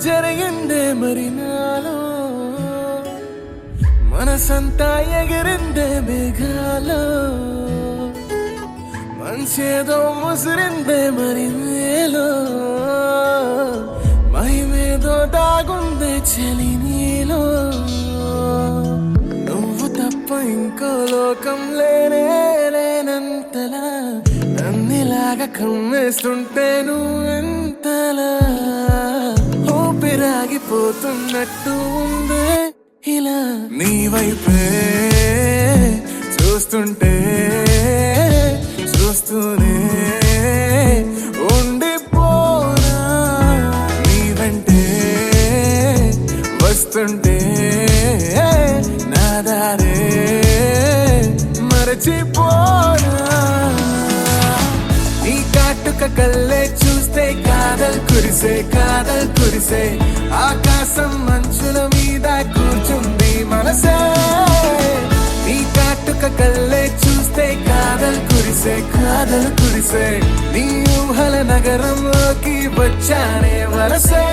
జరిగిందే మరి నాలో మనసంతా ఎగిరిందే మేఘాలో మనసేదో ముసిరిందే మరి నేలో మహిమేదో దాగుందే చలి నీలో నువ్వు తప్ప ఇంకో లోకం లేనంతలా నన్నిలాగా కమ్మేస్తుంటే నువ్వెంతలా ఊపిరాగిపోతున్నట్టు ఉందే ఇలా నీ వైపే చూస్తుంటే చూస్తూనే ఉండిపోనా నీ వెంటే వస్తుంటే నా దారే మరచిపోనా నీ కాటుక కళ్ళే చూస్తే కాదల్ కురిసే ఆకాశం మంచుల మీద కూర్చుంది మనసే నీ కాటుక కళ్ళే చూస్తే కాదల్ కురిసే నీ ఊహల నగరంలోకి వచ్చానే వరసే